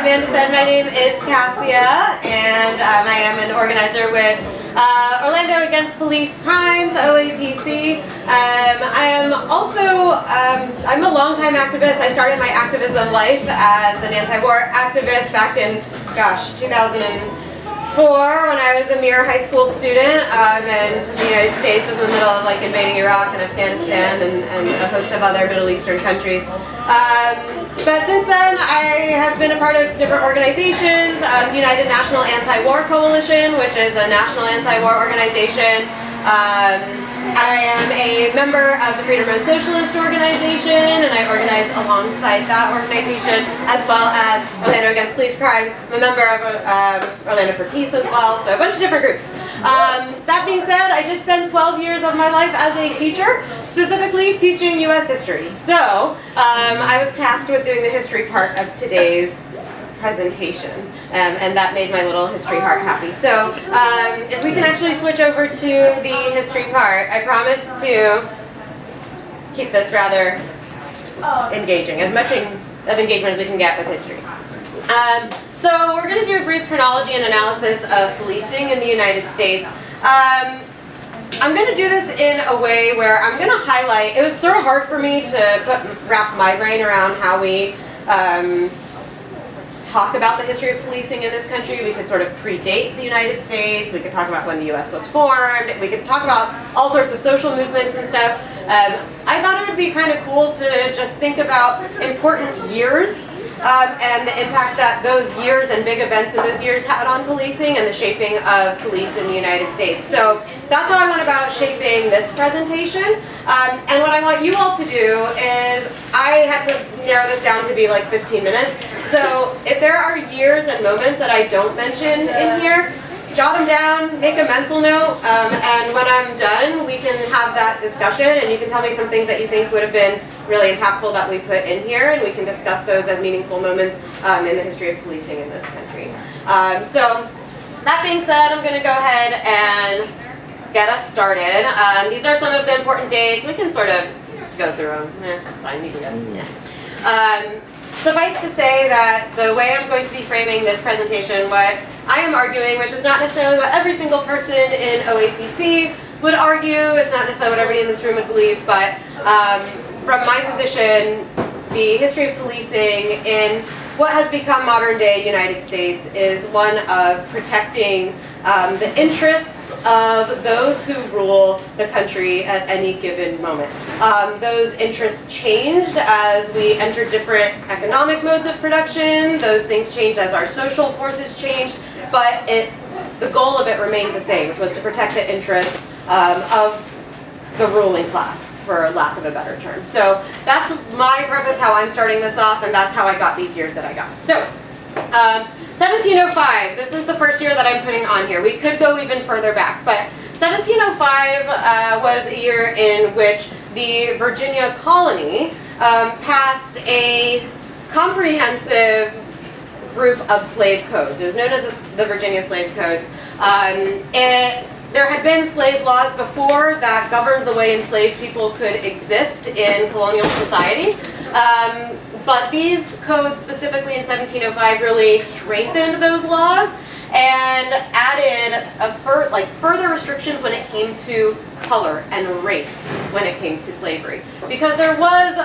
Amanda said, my name is Cassia, and I am an organizer with Orlando Against Police Crimes, OAPC. I am also, I'm a longtime activist. I started my activism life as an anti-war activist back in, 2004 when I was a mere high school student, and the United States was in the middle of like invading Iraq and Afghanistan and a host of other Middle Eastern countries. But since then, I have been a part of different organizations, United National Anti-War Coalition, which is a national anti-war organization. I am a member of the Freedom Road Socialist Organization, and I organize alongside that organization, as well as Orlando Against Police Crimes. I'm a member of Orlando for Peace as well, so a bunch of different groups. That being said, I did spend 12 years of my life as a teacher, specifically teaching U.S. history. So I was tasked with doing the history part of today's presentation, and that made my little history heart happy. So if we can actually switch over to the history part, I promise to keep this rather engaging, as much of engagement as we can get with history. So we're going to do a brief chronology and analysis of policing in the United States. I'm going to do this in a way where I'm going to highlight, it was sort of hard for me to wrap my brain around how we talk about the history of policing in this country. We could sort of predate the United States, we could talk about when the US was formed, we could talk about all sorts of social movements and stuff. I thought it would be kind of cool to just think about important years and the impact that those years and big events in those years had on policing and the shaping of police in the United States. So that's how I went about shaping this presentation. And what I want you all to do is, I had to narrow this down to be like 15 minutes. So if there are years and moments that I don't mention in here, jot them down, make a mental note, and when I'm done, we can have that discussion, and you can tell me some things that you think would have been really impactful that we put in here, and we can discuss those as meaningful moments in the history of policing in this country. So that being said, I'm going to go ahead and get us started. These are some of the important dates. We can sort of go through them. That's fine. You can go. Yeah. Suffice to say that the way I'm going to be framing this presentation, what I am arguing, which is not necessarily what every single person in OAPC would argue, it's not necessarily what everybody in this room would believe, but from my position, the history of policing in what has become modern day United States is one of protecting the interests of those who rule the country at any given moment. Those interests changed as we entered different economic modes of production. Those things changed as our social forces changed, but the goal of it remained the same, which was to protect the interests of the ruling class, for lack of a better term. So that's my preface, how I'm starting this off, and that's how I got these years that I got. So 1705, this is the first year that I'm putting on here. We could go even further back, but 1705 was a year in which the Virginia colony passed a comprehensive group of slave codes. It was known as the Virginia Slave Codes. There had been slave laws before that governed the way enslaved people could exist in colonial society. But these codes, specifically in 1705, really strengthened those laws and added further restrictions when it came to color and race when it came to slavery. Because there was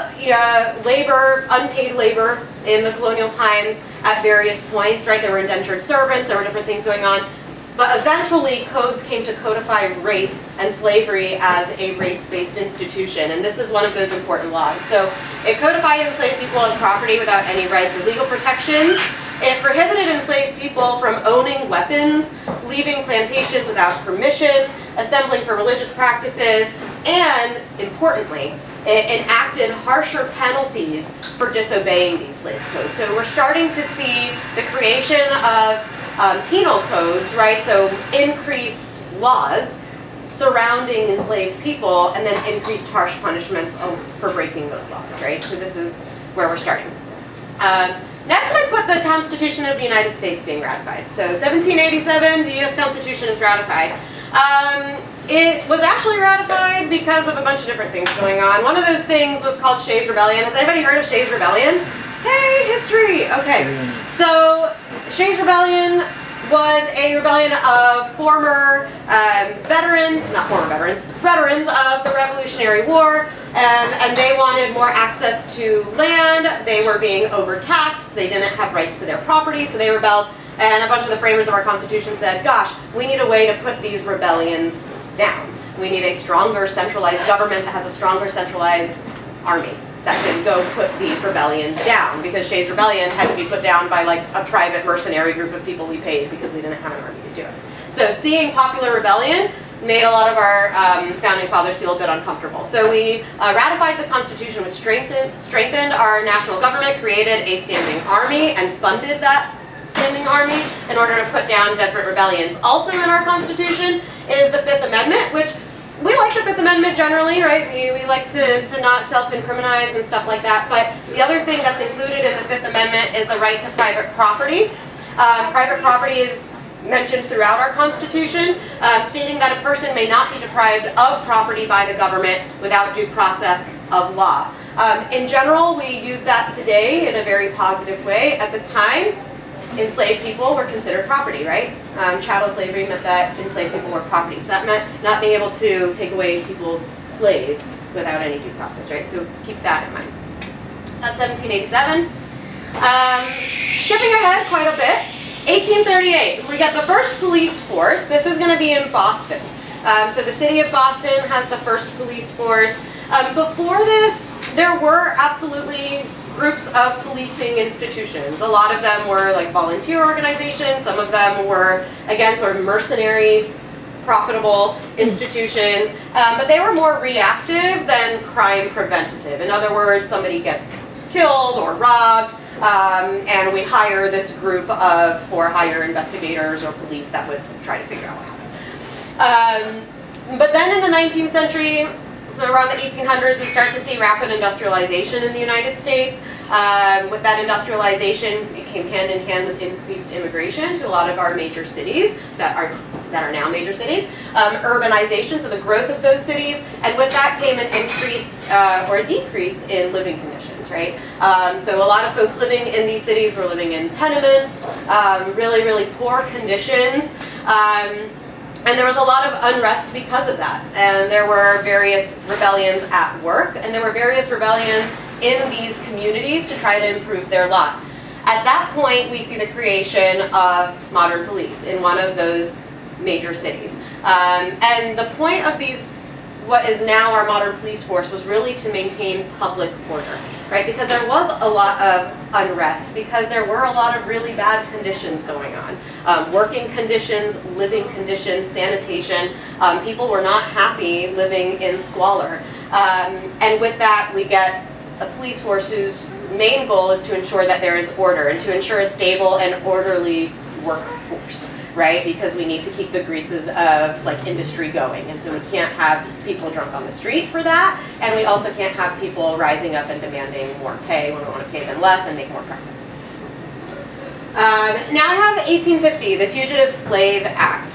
labor, unpaid labor in the colonial times at various points, right? There were indentured servants, there were different things going on. But eventually, codes came to codify race and slavery as a race-based institution, and this is one of those important laws. So it codified enslaved people as property without any rights or legal protections. It prohibited enslaved people from owning weapons, leaving plantations without permission, assembling for religious practices, and, importantly, it enacted harsher penalties for disobeying these slave codes. So we're starting to see the creation of penal codes, right? So increased laws surrounding enslaved people, and then increased harsh punishments for breaking those laws, right? So this is where we're starting. Next, I put the Constitution of the United States being ratified. So 1787, the U.S. Constitution is ratified. It was actually ratified because of a bunch of different things going on. One of those things was called Shays' Rebellion. Has anybody heard of Shays' Rebellion? Hey, history! Okay, So Shays' Rebellion was a rebellion of former veterans of the Revolutionary War, and they wanted more access to land. They were being overtaxed. They didn't have rights to their property, so they rebelled. And a bunch of the framers of our Constitution said, gosh, we need a way to put these rebellions down. We need a stronger centralized government that has a stronger centralized army that can go put these rebellions down, because Shays' Rebellion had to be put down by like a private mercenary group of people we paid because we didn't have an army to do it. So seeing popular rebellion made a lot of our founding fathers feel a bit uncomfortable. So we ratified the Constitution, which strengthened our national government, created a standing army, and funded that standing army in order to put down different rebellions. Also in our Constitution is the Fifth Amendment, which we like the Fifth Amendment generally, right? We like to not self-incriminize and stuff like that. But the other thing that's included in the Fifth Amendment is the right to private property. Private property is mentioned throughout our Constitution, stating that a person may not be deprived of property by the government without due process of law. In general, we use that today in a very positive way. At the time, enslaved people were considered property, right? Chattel slavery meant that enslaved people were property. So that meant not being able to take away people's slaves without any due process, right? So keep that in mind. So that's 1787. Skipping ahead quite a bit, 1838, we get the first police force. This is going to be in Boston. So the city of Boston has the first police force. Before this, there were absolutely groups of policing institutions. A lot of them were like volunteer organizations. Some of them were, again, sort of mercenary, profitable institutions. But they were more reactive than crime preventative. In other words, somebody gets killed or robbed, and we hire this group of for-hire investigators or police that would try to figure out what happened. But then in the 19th century, so around the 1800s, we start to see rapid industrialization in the United States. With that industrialization, it came hand in hand with increased immigration to a lot of our major cities that are now major cities. Urbanization, so the growth of those cities, and with that came an increase or a decrease in living conditions, right? So a lot of folks living in these cities were living in tenements, really, really poor conditions. And there was a lot of unrest because of that. And there were various rebellions at work, and there were various rebellions in these communities to try to improve their lot. At that point, we see the creation of modern police in one of those major cities. And the point of these, what is now our modern police force, was really to maintain public order, right? Because there was a lot of unrest, because there were a lot of really bad conditions going on. Working conditions, living conditions, sanitation. People were not happy living in squalor. And with that, we get a police force whose main goal is to ensure that there is order and to ensure a stable and orderly workforce, right? Because we need to keep the greases of like industry going, and so we can't have people drunk on the street for that, and we also can't have people rising up and demanding more pay when we want to pay them less and make more profit. Now I have 1850, the Fugitive Slave Act.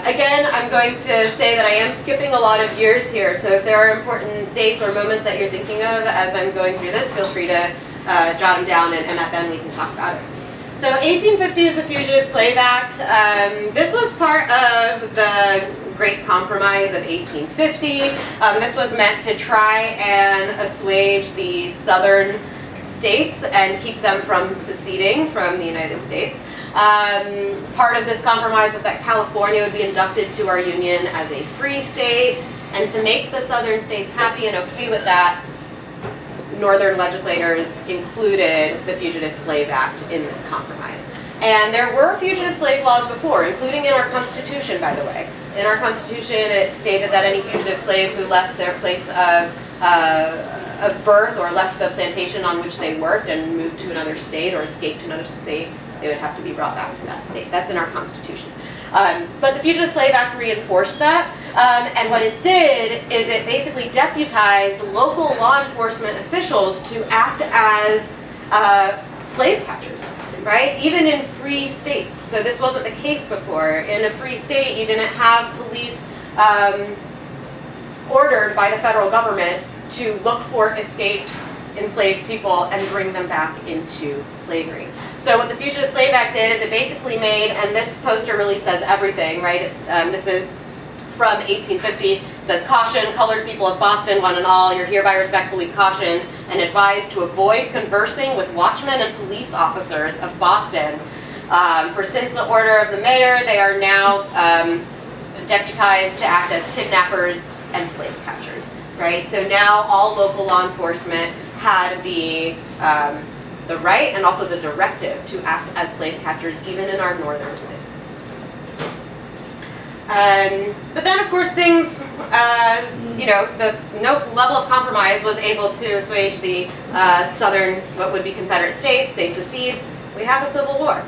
Again, I'm going to say that I am skipping a lot of years here, so if there are important dates or moments that you're thinking of as I'm going through this, feel free to jot them down, and at the end we can talk about it. So 1850 is the Fugitive Slave Act. This was part of the Great Compromise of 1850. This was meant to try and assuage the southern states and keep them from seceding from the United States. Part of this compromise was that California would be inducted to our union as a free state, and to make the southern states happy and okay with that, northern legislators included the Fugitive Slave Act in this compromise. And there were fugitive slave laws before, including in our Constitution, by the way. In our Constitution, it stated that any fugitive slave who left their place of birth or left the plantation on which they worked and moved to another state or escaped to another state, they would have to be brought back to that state. That's in our Constitution. But the Fugitive Slave Act reinforced that, and what it did is it basically deputized local law enforcement officials to act as slave catchers, right? Even in free states. So this wasn't the case before. In a free state, you didn't have police ordered by the federal government to look for escaped enslaved people and bring them back into slavery. So what the Fugitive Slave Act did is it basically made, and this poster really says everything, right? This is from 1850. It says, "Caution, colored people of Boston, one and all, you're hereby respectfully cautioned and advised to avoid conversing with watchmen and police officers of Boston. For since the order of the mayor, they are now deputized to act as kidnappers and slave catchers." Right? So now all local law enforcement had the right and also the directive to act as slave catchers, even in our northern states. But then, of course, things, no level of compromise was able to assuage the southern, what would be Confederate states. They secede. We have a civil war.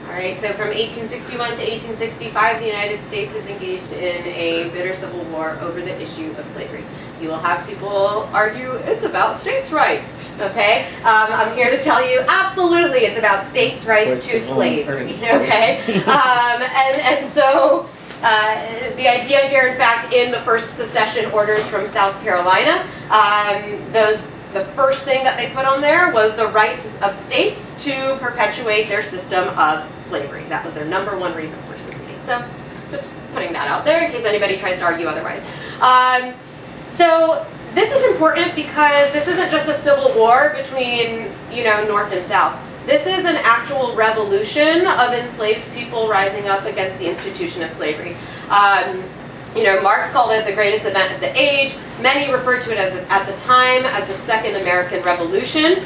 All right, so from 1861 to 1865, the United States is engaged in a bitter civil war over the issue of slavery. You will have people argue it's about states' rights, okay? I'm here to tell you, absolutely, it's about states' rights to slavery, okay? So the idea here, in fact, in the first secession orders from South Carolina, the first thing that they put on there was the right of states to perpetuate their system of slavery. That was their number one reason for seceding. So just putting that out there in case anybody tries to argue otherwise. So this is important because this isn't just a civil war between, North and South. This is an actual revolution of enslaved people rising up against the institution of slavery. Marx called it the greatest event of the age. Many referred to it at the time as the Second American Revolution.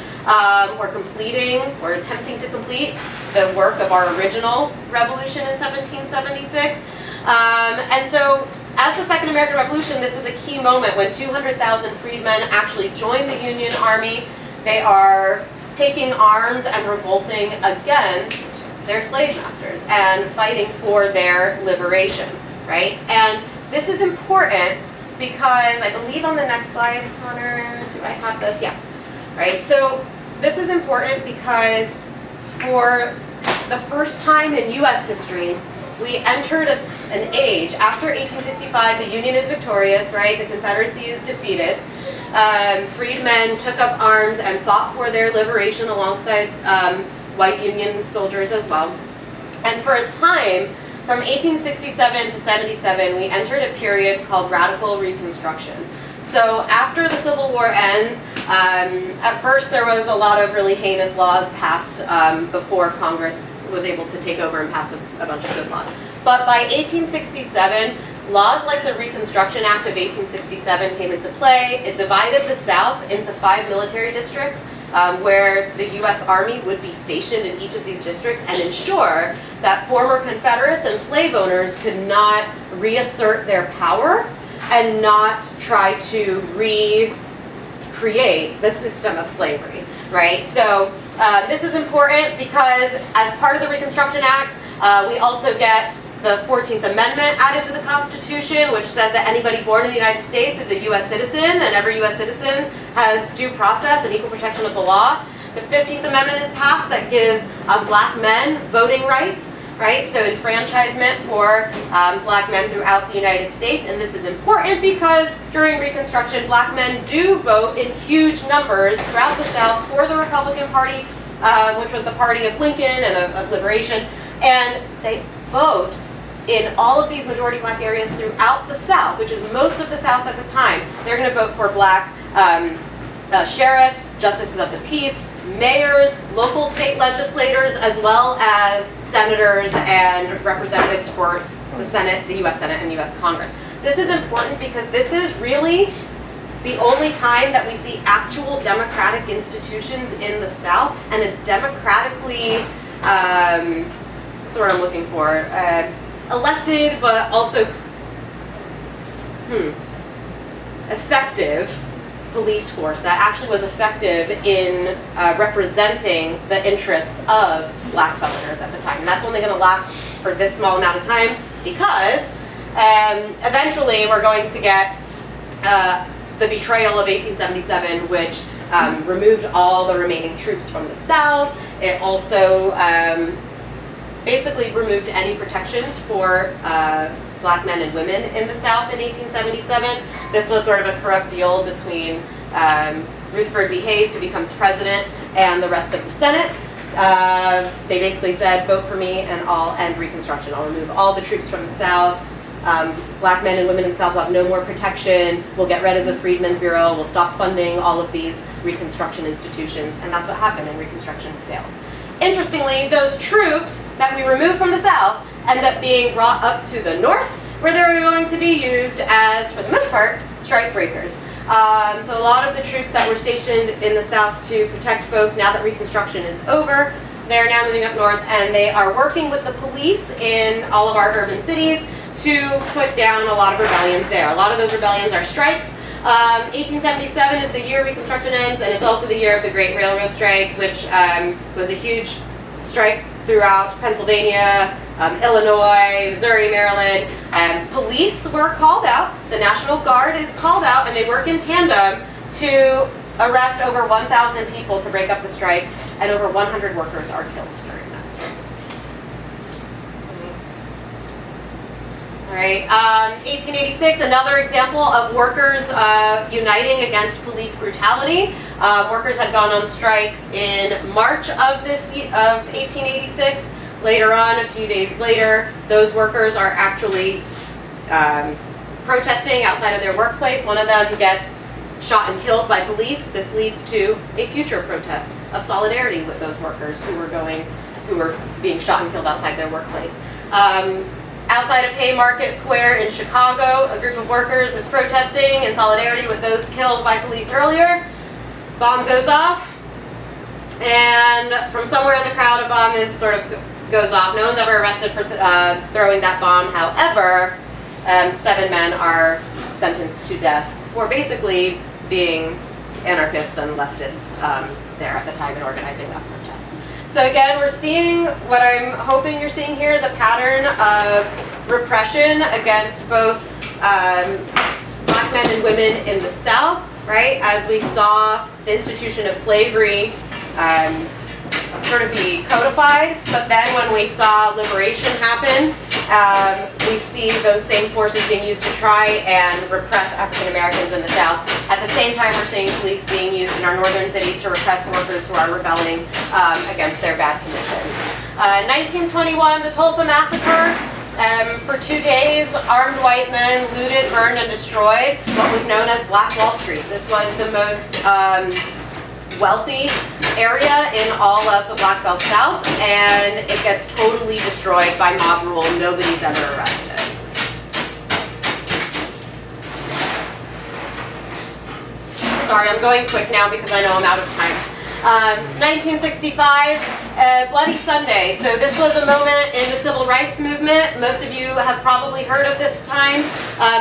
We're attempting to complete the work of our original revolution in 1776. And so, as the Second American Revolution, this is a key moment when 200,000 freedmen actually join the Union Army. They are taking arms and revolting against their slave masters and fighting for their liberation, right? And this is important because I believe on the next slide, Connor, do I have this? Yeah, right. So this is important because for the first time in U.S. history, we entered an age, after 1865, the Union is victorious, right? The Confederacy is defeated. Freedmen took up arms and fought for their liberation alongside white Union soldiers as well. And for a time, from 1867 to 77, we entered a period called Radical Reconstruction. So after the Civil War ends, at first there was a lot of really heinous laws passed before Congress was able to take over and pass a bunch of good laws. But by 1867, laws like the Reconstruction Act of 1867 came into play. It divided the South into 5 military districts where the U.S. Army would be stationed in each of these districts and ensure that former Confederates and slave owners could not reassert their power and not try to recreate the system of slavery, right? So this is important because as part of the Reconstruction Act, we also get the 14th Amendment added to the Constitution, which says that anybody born in the United States is a U.S. citizen, and every U.S. citizen has due process and equal protection of the law. The 15th Amendment is passed that gives black men voting rights, right? So enfranchisement for black men throughout the United States. And this is important because during Reconstruction, black men do vote in huge numbers throughout the South for the Republican Party, which was the party of Lincoln and of liberation. And they vote in all of these majority black areas throughout the South, which is most of the South at the time. They're going to vote for black sheriffs, justices of the peace, mayors, local state legislators, as well as senators and representatives for the Senate, the U.S. Senate, and the U.S. Congress. This is important because this is really the only time that we see actual democratic institutions in the South and a democratically, what's the word I'm looking for, elected but also effective police force that actually was effective in representing the interests of black Southerners at the time. And that's only going to last for this small amount of time because eventually we're going to get the betrayal of 1877, which removed all the remaining troops from the South. It also basically removed any protections for black men and women in the South in 1877. This was sort of a corrupt deal between Rutherford B. Hayes, who becomes president, and the rest of the Senate. They basically said, vote for me and I'll end Reconstruction. I'll remove all the troops from the South. Black men and women in the South will have no more protection. We'll get rid of the Freedmen's Bureau. We'll stop funding all of these Reconstruction institutions. And that's what happened, and Reconstruction fails. Interestingly, those troops that we removed from the South end up being brought up to the North, where they were going to be used as, for the most part, strike breakers. So a lot of the troops that were stationed in the South to protect folks, now that Reconstruction is over, they're now moving up north, and they are working with the police in all of our urban cities to put down a lot of rebellions there. A lot of those rebellions are strikes. 1877 is the year Reconstruction ends, and it's also the year of the Great Railroad Strike, which was a huge strike throughout Pennsylvania, Illinois, Missouri, Maryland. Police were called out. The National Guard is called out, and they work in tandem to arrest over 1,000 people to break up the strike, and over 100 workers are killed during that strike. All right, 1886, another example of workers uniting against police brutality. Workers had gone on strike in March of 1886. Later on, a few days later, those workers are actually protesting outside of their workplace. One of them gets shot and killed by police. This leads to a future protest of solidarity with those workers who were being shot and killed outside their workplace. Outside of Haymarket Square in Chicago, a group of workers is protesting in solidarity with those killed by police earlier. Bomb goes off, and from somewhere in the crowd, a bomb goes off. No one's ever arrested for throwing that bomb. However, 7 men are sentenced to death for basically being anarchists and leftists there at the time and organizing that protest. So again, we're seeing, what I'm hoping you're seeing here is a pattern of repression against both black men and women in the South, right? As we saw the institution of slavery sort of be codified, but then when we saw liberation happen, we see those same forces being used to try and repress African Americans in the South. At the same time, we're seeing police being used in our northern cities to repress workers who are rebelling against their bad conditions. 1921, the Tulsa Massacre. For 2 days, armed white men looted, burned, and destroyed what was known as Black Wall Street. This was the most wealthy area in all of the Black Belt South, and it gets totally destroyed by mob rule. Nobody's ever arrested. Sorry, I'm going quick now because I know I'm out of time. 1965, Bloody Sunday. So this was a moment in the civil rights movement. Most of you have probably heard of this time.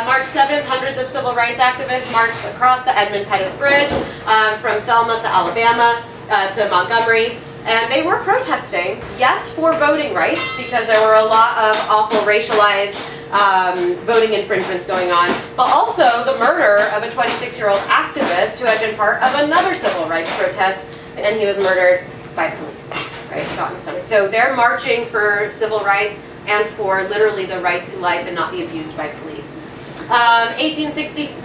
March 7th, hundreds of civil rights activists marched across the Edmund Pettus Bridge from Selma to Alabama to Montgomery. And they were protesting, yes, for voting rights, because there were a lot of awful racialized voting infringements going on, but also the murder of a 26-year-old activist who had been part of another civil rights protest, and he was murdered by police, right, shot in the stomach. So they're marching for civil rights and for literally the right to life and not be abused by police. 1966,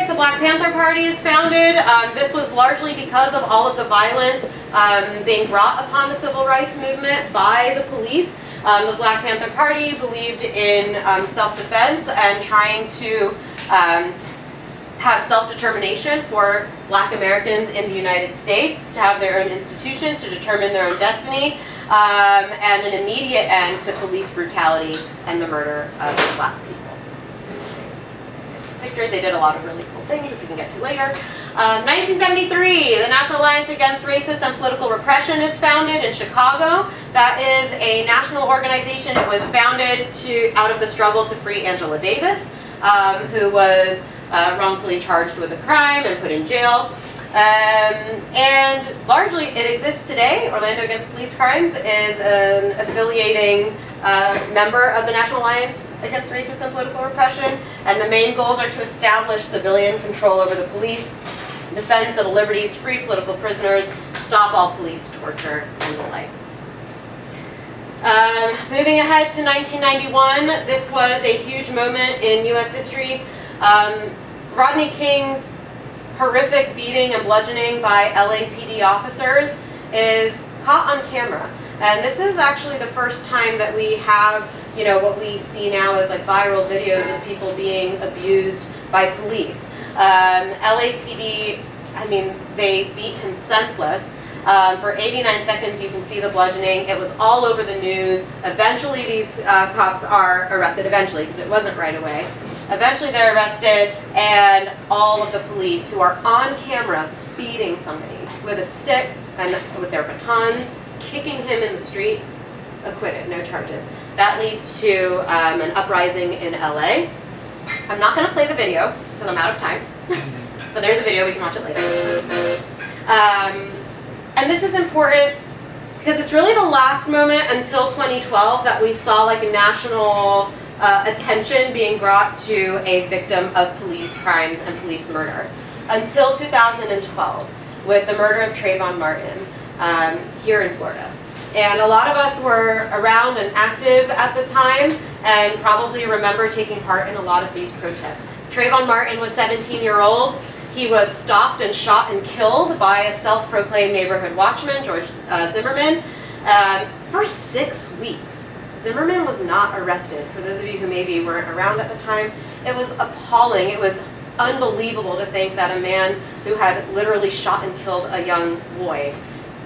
the Black Panther Party is founded. This was largely because of all of the violence being brought upon the civil rights movement by the police. The Black Panther Party believed in self-defense and trying to have self-determination for Black Americans in the United States, to have their own institutions, to determine their own destiny, and an immediate end to police brutality and the murder of Black people. Here's a picture. They did a lot of really cool things, which we can get to later. 1973, the National Alliance Against Racist and Political Repression is founded in Chicago. That is a national organization. It was founded out of the struggle to free Angela Davis, who was wrongfully charged with a crime and put in jail. And largely it exists today. Orlando Against Police Crimes is an affiliating member of the National Alliance Against Racist and Political Repression, and the main goals are to establish civilian control over the police, defend civil liberties, free political prisoners, stop all police torture, and the like. Moving ahead to 1991, this was a huge moment in U.S. history. Rodney King's horrific beating and bludgeoning by LAPD officers is caught on camera. And this is actually the first time that we have, you know, what we see now as like viral videos of people being abused by police. LAPD, I mean, they beat him senseless. For 89 seconds, you can see the bludgeoning. It was all over the news. Eventually, these cops are arrested. Eventually, because it wasn't right away. Eventually, they're arrested, and all of the police who are on camera beating somebody with a stick and with their batons, kicking him in the street, acquitted, no charges. That leads to an uprising in LA. I'm not going to play the video because I'm out of time, but there's a video, we can watch it later. And this is important because it's really the last moment until 2012 that we saw like national attention being brought to a victim of police crimes and police murder. Until 2012, with the murder of Trayvon Martin here in Florida. And a lot of us were around and active at the time and probably remember taking part in a lot of these protests. Trayvon Martin was 17-year-old. He was stopped and shot and killed by a self-proclaimed neighborhood watchman, George Zimmerman, for 6 weeks. Zimmerman was not arrested. For those of you who maybe weren't around at the time, it was appalling. It was unbelievable to think that a man who had literally shot and killed a young boy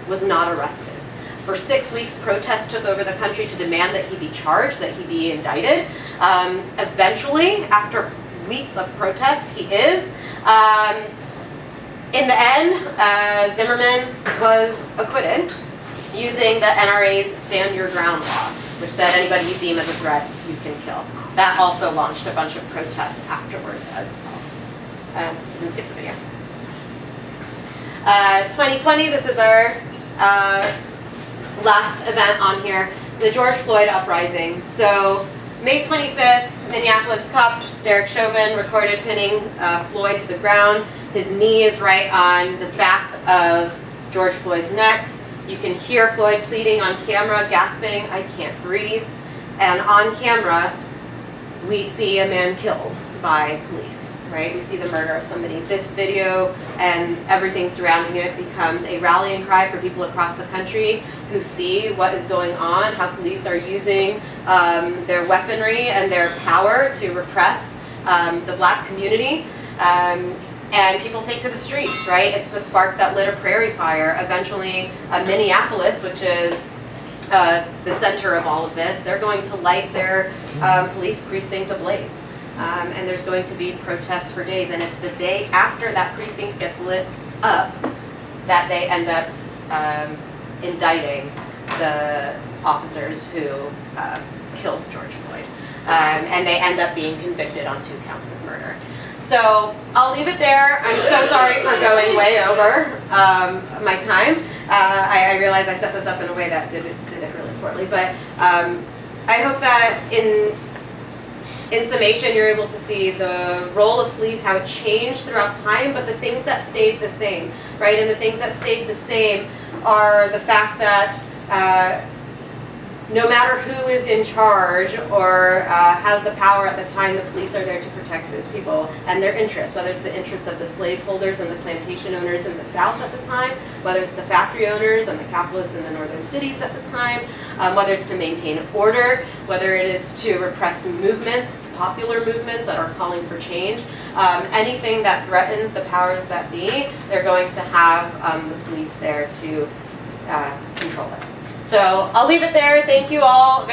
was not arrested. For 6 weeks, protests took over the country to demand that he be charged, that he be indicted. Eventually, after weeks of protest, he is. In the end, Zimmerman was acquitted using the NRA's Stand Your Ground law, which said anybody you deem as a threat, you can kill. That also launched a bunch of protests afterwards as well. You can skip the video. 2020, this is our last event on here, the George Floyd uprising. So May 25th, Minneapolis cop Derek Chauvin recorded pinning Floyd to the ground. His knee is right on the back of George Floyd's neck. You can hear Floyd pleading on camera, gasping, "I can't breathe." And on camera, we see a man killed by police, right? We see the murder of somebody. This video and everything surrounding it becomes a rallying cry for people across the country who see what is going on, how police are using their weaponry and their power to repress the Black community. And people take to the streets, right? It's the spark that lit a prairie fire. Eventually, Minneapolis, which is the center of all of this, they're going to light their police precinct ablaze. And there's going to be protests for days. And it's the day after that precinct gets lit up that they end up indicting the officers who killed George Floyd. And they end up being convicted on 2 counts of murder. So I'll leave it there. I'm so sorry for going way over my time. I realize I set this up in a way that did it really poorly, but I hope that in summation you're able to see the role of police, how it changed throughout time, but the things that stayed the same, right? And the things that stayed the same are the fact that no matter who is in charge or has the power at the time, the police are there to protect those people and their interests, whether it's the interests of the slaveholders and the plantation owners in the South at the time, whether it's the factory owners and the capitalists in the northern cities at the time, whether it's to maintain order, whether it is to repress movements, popular movements that are calling for change. Anything that threatens the powers that be, they're going to have the police there to control it. So I'll leave it there. Thank you all very